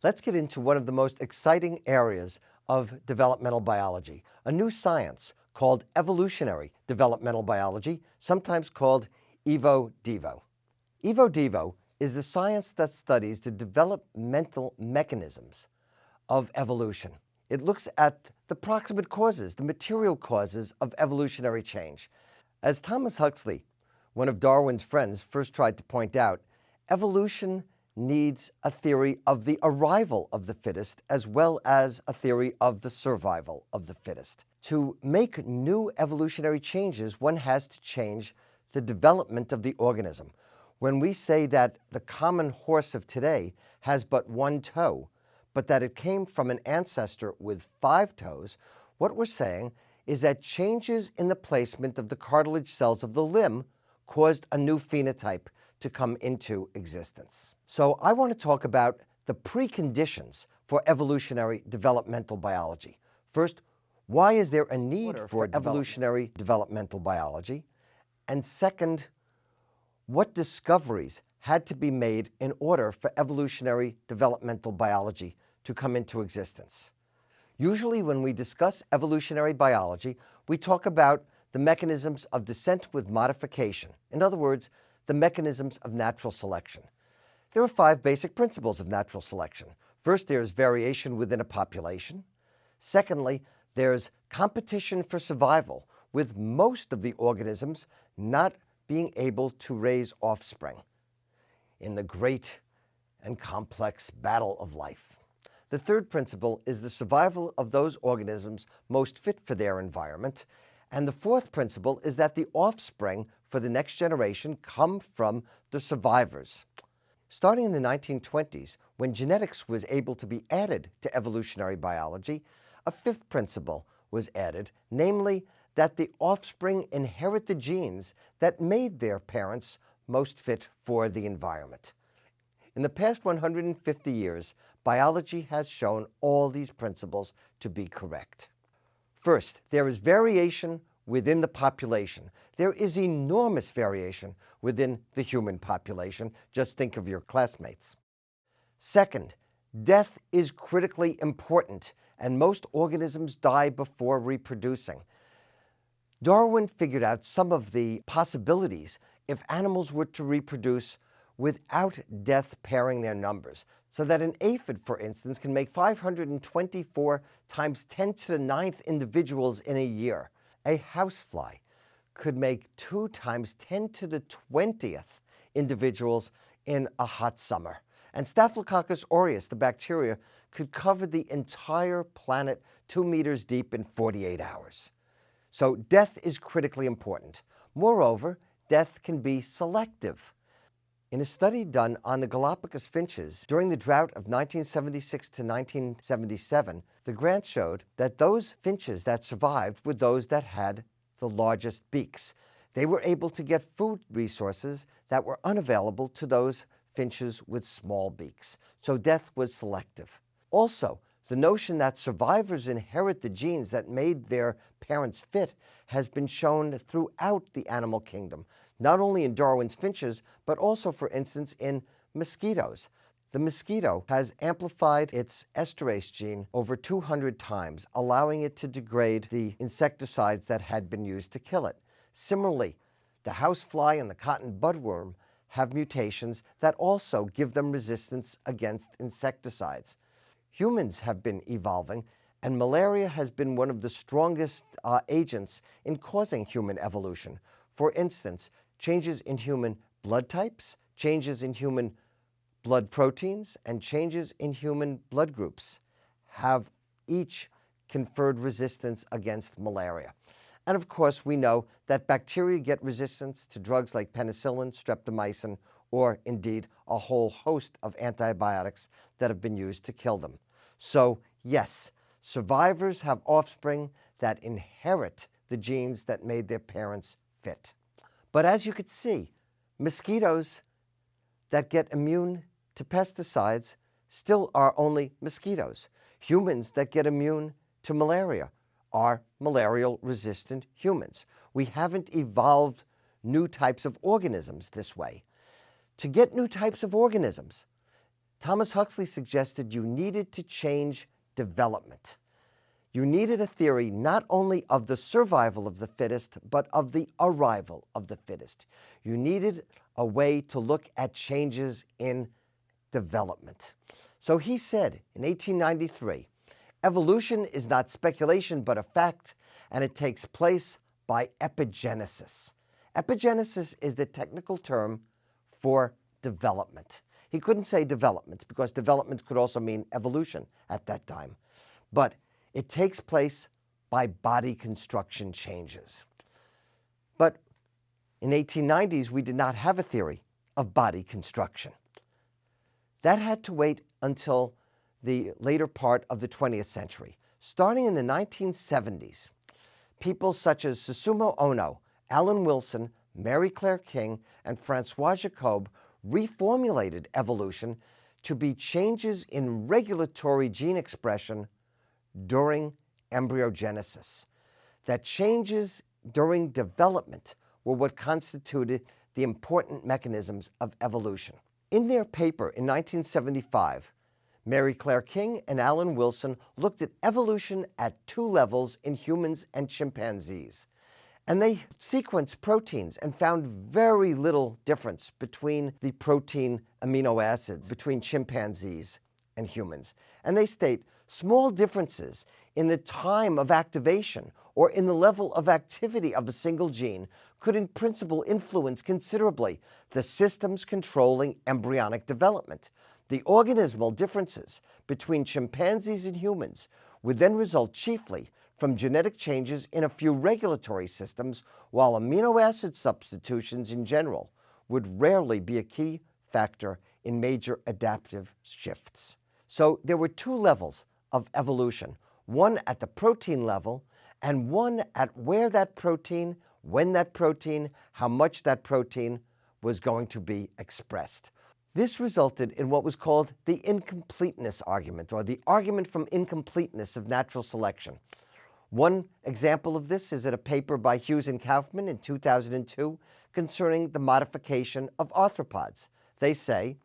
Let's get into one of the most exciting areas of developmental biology, a new science called evolutionary developmental biology, sometimes called Devo. Devo is the science that studies the developmental mechanisms of evolution. It looks at the proximate causes, the material causes of evolutionary change. As Thomas Huxley, one of Darwin's friends, first tried to point out, evolution needs a theory of the arrival of the fittest as well as a theory of the survival of the fittest. To make new evolutionary changes, one has to change the development of the organism. When we say that the common horse of today has but one toe, but that it came from an ancestor with 5 toes, what we're saying is that changes in the placement of the cartilage cells of the limb caused a new phenotype to come into existence. So I want to talk about the preconditions for evolutionary developmental biology. First, why is there a need for evolutionary developmental biology? And second, what discoveries had to be made in order for evolutionary developmental biology to come into existence? Usually when we discuss evolutionary biology, we talk about the mechanisms of descent with modification. In other words, the mechanisms of natural selection. There are 5 basic principles of natural selection. First, there's variation within a population. Secondly, there's competition for survival, with most of the organisms not being able to raise offspring in the great and complex battle of life. The third principle is the survival of those organisms most fit for their environment. And the fourth principle is that the offspring for the next generation come from the survivors. Starting in the 1920s, when genetics was able to be added to evolutionary biology, a 5th principle was added, namely that the offspring inherit the genes that made their parents most fit for the environment. In the past 150 years, biology has shown all these principles to be correct. First, there is variation within the population. There is enormous variation within the human population. Just think of your classmates. Second, death is critically important, and most organisms die before reproducing. Darwin figured out some of the possibilities if animals were to reproduce without death pairing their numbers, so that an aphid, for instance, can make 524 times 10 to the 9th individuals in a year. A housefly could make 2 times 10 to the 20th individuals in a hot summer. And Staphylococcus aureus, the bacteria, could cover the entire planet 2 meters deep in 48 hours. So death is critically important. Moreover, death can be selective. In a study done on the Galapagos finches during the drought of 1976 to 1977, the grant showed that those finches that survived were those that had the largest beaks. They were able to get food resources that were unavailable to those finches with small beaks. So death was selective. Also, the notion that survivors inherit the genes that made their parents fit has been shown throughout the animal kingdom, not only in Darwin's finches, but also, for instance, in mosquitoes. The mosquito has amplified its esterase gene over 200 times, allowing it to degrade the insecticides that had been used to kill it. Similarly, the housefly and the cotton budworm have mutations that also give them resistance against insecticides. Humans have been evolving, and malaria has been one of the strongest agents in causing human evolution. For instance, changes in human blood types, changes in human blood proteins, and changes in human blood groups have each conferred resistance against malaria. And of course, we know that bacteria get resistance to drugs like penicillin, streptomycin, or indeed a whole host of antibiotics that have been used to kill them. So yes, survivors have offspring that inherit the genes that made their parents fit. But as you could see, mosquitoes that get immune to pesticides still are only mosquitoes. Humans that get immune to malaria are malarial-resistant humans. We haven't evolved new types of organisms this way. To get new types of organisms, Thomas Huxley suggested you needed to change development. You needed a theory not only of the survival of the fittest, but of the arrival of the fittest. You needed a way to look at changes in development. So he said in 1893, evolution is not speculation but a fact, and it takes place by epigenesis. Epigenesis is the technical term for development. He couldn't say development because development could also mean evolution at that time. But it takes place by body construction changes. But in 1890s, we did not have a theory of body construction. That had to wait until the later part of the 20th century. Starting in the 1970s, people such as Susumu Ono, Alan Wilson, Mary Claire King, and Francois Jacob reformulated evolution to be changes in regulatory gene expression during embryogenesis. That changes during development were what constituted the important mechanisms of evolution. In their paper in 1975, Mary Claire King and Alan Wilson looked at evolution at two levels in humans and chimpanzees. And they sequenced proteins and found very little difference between the protein amino acids between chimpanzees and humans. And they state small differences in the time of activation or in the level of activity of a single gene could in principle influence considerably the systems controlling embryonic development. The organismal differences between chimpanzees and humans would then result chiefly from genetic changes in a few regulatory systems, while amino acid substitutions in general would rarely be a key factor in major adaptive shifts. So there were two levels of evolution, one at the protein level and one at where that protein, when that protein, how much that protein was going to be expressed. This resulted in what was called the incompleteness argument, or the argument from incompleteness of natural selection. One example of this is in a paper by Hughes and Kaufman in 2002 concerning the modification of arthropods. They say,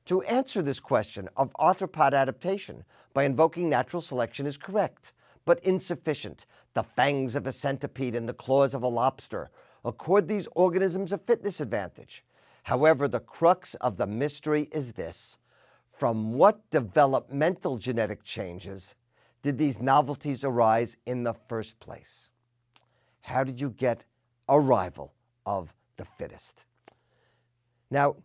to answer this question of arthropod adaptation by invoking natural selection is correct, but insufficient. The fangs of a centipede and the claws of a lobster accord these organisms a fitness advantage. However, the crux of the mystery is this: from what developmental genetic changes did these novelties arise in the first place? How did you get arrival of the fittest? Now,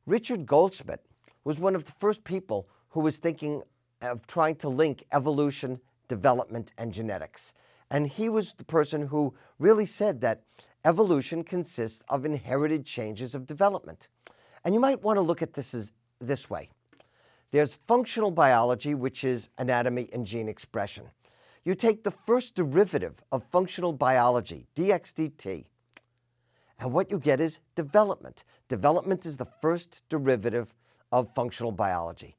Richard Goldschmidt was one of the first people who was thinking of trying to link evolution, development, and genetics. And he was the person who really said that evolution consists of inherited changes of development. And you might want to look at this way. There's functional biology, which is anatomy and gene expression. You take the first derivative of functional biology, dx dt, and what you get is development. Development is the first derivative of functional biology.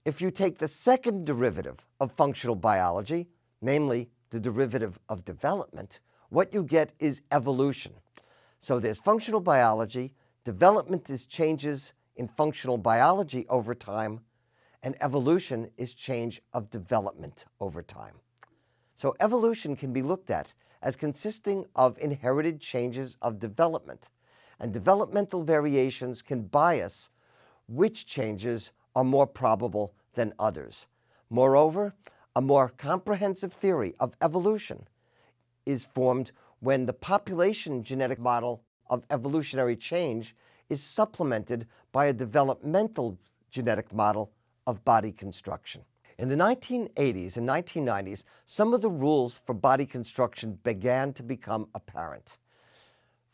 If you take the second derivative of functional biology, namely the derivative of development, what you get is evolution. So there's functional biology, development is changes in functional biology over time, and evolution is change of development over time. So evolution can be looked at as consisting of inherited changes of development, and developmental variations can bias which changes are more probable than others. Moreover, a more comprehensive theory of evolution is formed when the population genetic model of evolutionary change is supplemented by a developmental genetic model of body construction. In the 1980s and 1990s, some of the rules for body construction began to become apparent.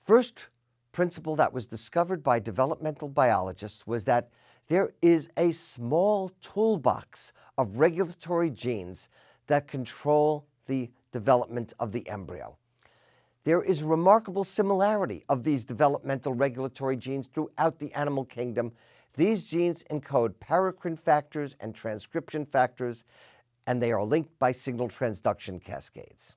First principle that was discovered by developmental biologists was that there is a small toolbox of regulatory genes that control the development of the embryo. There is remarkable similarity of these developmental regulatory genes throughout the animal kingdom. These genes encode paracrine factors and transcription factors, and they are linked by signal transduction cascades.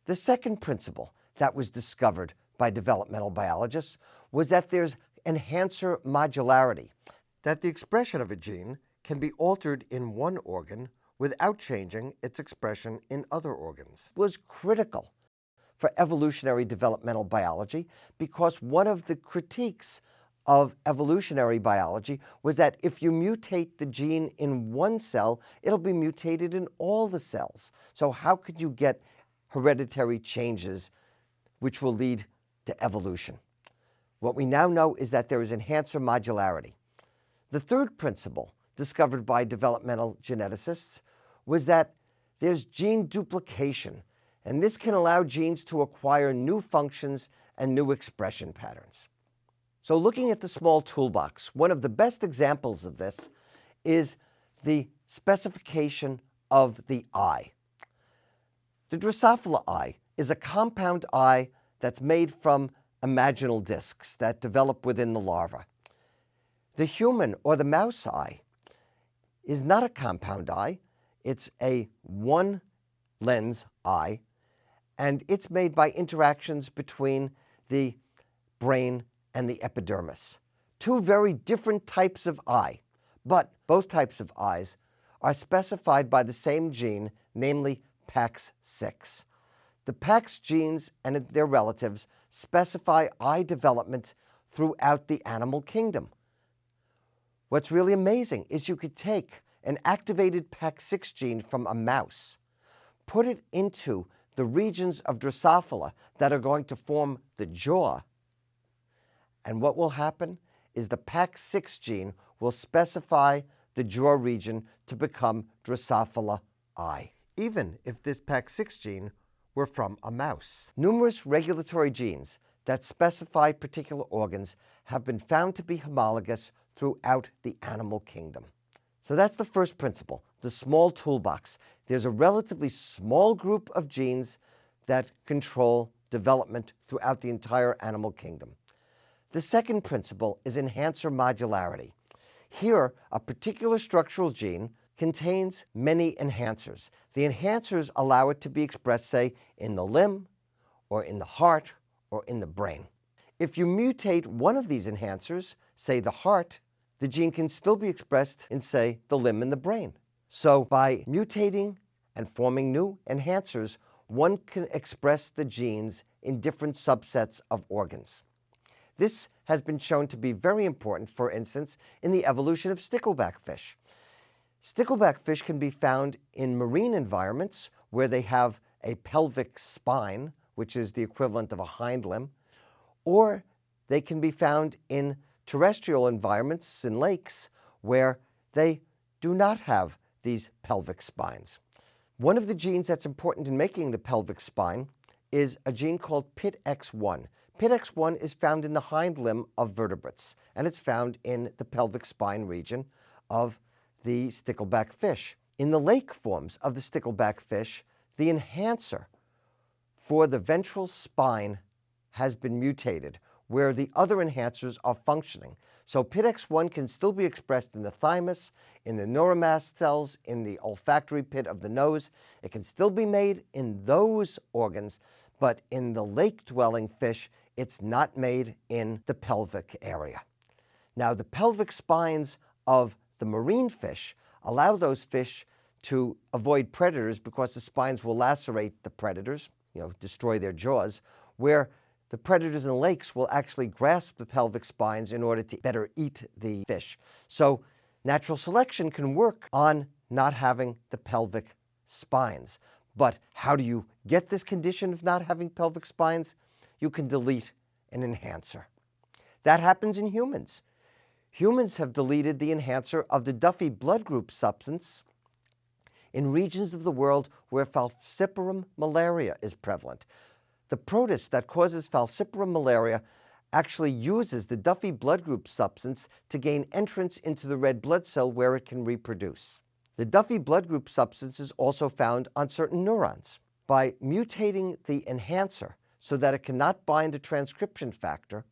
The second principle that was discovered by developmental biologists was that there's enhancer modularity. that the expression of a gene can be altered in one organ without changing its expression in other organs, was critical for evolutionary developmental biology, because one of the critiques of evolutionary biology was that if you mutate the gene in one cell, it'll be mutated in all the cells. So how could you get hereditary changes which will lead to evolution? What we now know is that there is enhancer modularity. The third principle discovered by developmental geneticists was that there's gene duplication, and this can allow genes to acquire new functions and new expression patterns. So looking at the small toolbox, one of the best examples of this is the specification of the eye. The Drosophila eye is a compound eye that's made from imaginal discs that develop within the larva. The human or the mouse eye is not a compound eye. It's a one-lens eye, and it's made by interactions between the brain and the epidermis. Two very different types of eye, but both types of eyes are specified by the same gene, namely PAX6. The PAX genes and their relatives specify eye development throughout the animal kingdom. What's really amazing is you could take an activated PAX6 gene from a mouse, put it into the regions of Drosophila that are going to form the jaw, and what will happen is the PAX6 gene will specify the jaw region to become Drosophila eye, even if this PAX6 gene were from a mouse. Numerous regulatory genes that specify particular organs have been found to be homologous throughout the animal kingdom. So that's the first principle, the small toolbox. There's a relatively small group of genes that control development throughout the entire animal kingdom. The second principle is enhancer modularity. Here, a particular structural gene contains many enhancers. The enhancers allow it to be expressed, say, in the limb, or in the heart, or in the brain. If you mutate one of these enhancers, say the heart, the gene can still be expressed in, say, the limb and the brain. So by mutating and forming new enhancers, one can express the genes in different subsets of organs. This has been shown to be very important, for instance, in the evolution of stickleback fish. Stickleback fish can be found in marine environments where they have a pelvic spine, which is the equivalent of a hind limb, or they can be found in terrestrial environments, in lakes, where they do not have these pelvic spines. One of the genes that's important in making the pelvic spine is a gene called PITX1. PITX1 is found in the hind limb of vertebrates, and it's found in the pelvic spine region of the stickleback fish. In the lake forms of the stickleback fish, the enhancer for the ventral spine has been mutated, where the other enhancers are functioning. So PITX1 can still be expressed in the thymus, in the neuromast cells, in the olfactory pit of the nose. It can still be made in those organs, but in the lake-dwelling fish, it's not made in the pelvic area. Now, the pelvic spines of the marine fish allow those fish to avoid predators because the spines will lacerate the predators, destroy their jaws, where the predators in the lakes will actually grasp the pelvic spines in order to better eat the fish. So natural selection can work on not having the pelvic spines. But how do you get this condition of not having pelvic spines? You can delete an enhancer. That happens in humans. Humans have deleted the enhancer of the Duffy blood group substance in regions of the world where falciparum malaria is prevalent. The protist that causes falciparum malaria actually uses the Duffy blood group substance to gain entrance into the red blood cell where it can reproduce. The Duffy blood group substance is also found on certain neurons. By mutating the enhancer so that it cannot bind a transcription factor,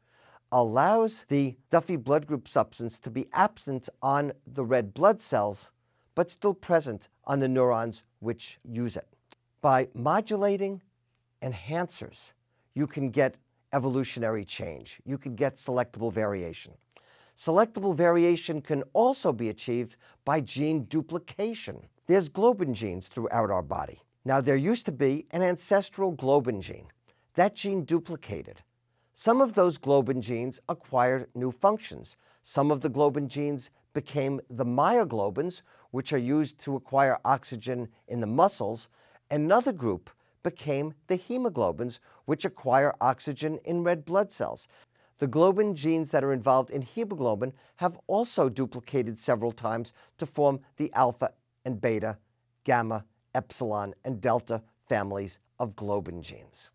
allows the Duffy blood group substance to be absent on the red blood cells, but still present on the neurons which use it. By modulating enhancers, you can get evolutionary change. You can get selectable variation. Selectable variation can also be achieved by gene duplication. There's globin genes throughout our body. Now, there used to be an ancestral globin gene. That gene duplicated. Some of those globin genes acquired new functions. Some of the globin genes became the myoglobins, which are used to acquire oxygen in the muscles. Another group became the hemoglobins, which acquire oxygen in red blood cells. The globin genes that are involved in hemoglobin have also duplicated several times to form the alpha and beta, gamma, epsilon, and delta families of globin genes.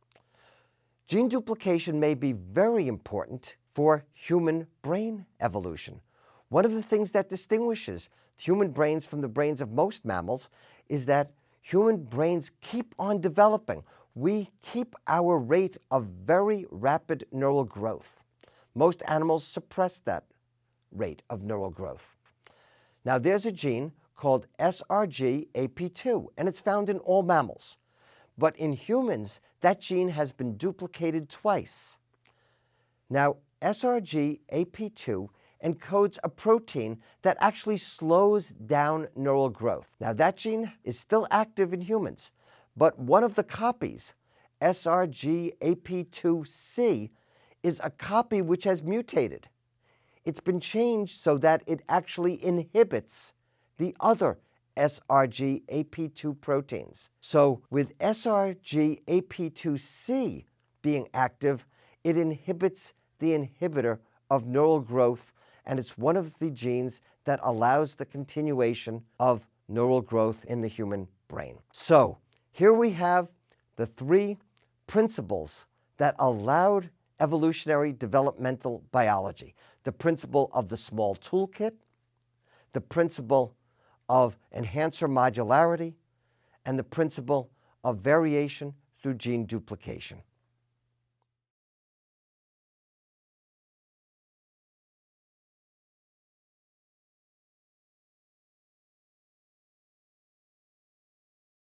Gene duplication may be very important for human brain evolution. One of the things that distinguishes human brains from the brains of most mammals is that human brains keep on developing. We keep our rate of very rapid neural growth. Most animals suppress that rate of neural growth. Now, there's a gene called SRGAP2, and it's found in all mammals. But in humans, that gene has been duplicated twice. Now, SRGAP2 encodes a protein that actually slows down neural growth. Now, that gene is still active in humans, but one of the copies, SRGAP2C, is a copy which has mutated. It's been changed so that it actually inhibits the other SRGAP2 proteins. So with SRGAP2C being active, it inhibits the inhibitor of neural growth, and it's one of the genes that allows the continuation of neural growth in the human brain. So here we have the three principles that allowed evolutionary developmental biology: the principle of the small toolkit, the principle of enhancer modularity, and the principle of variation through gene duplication.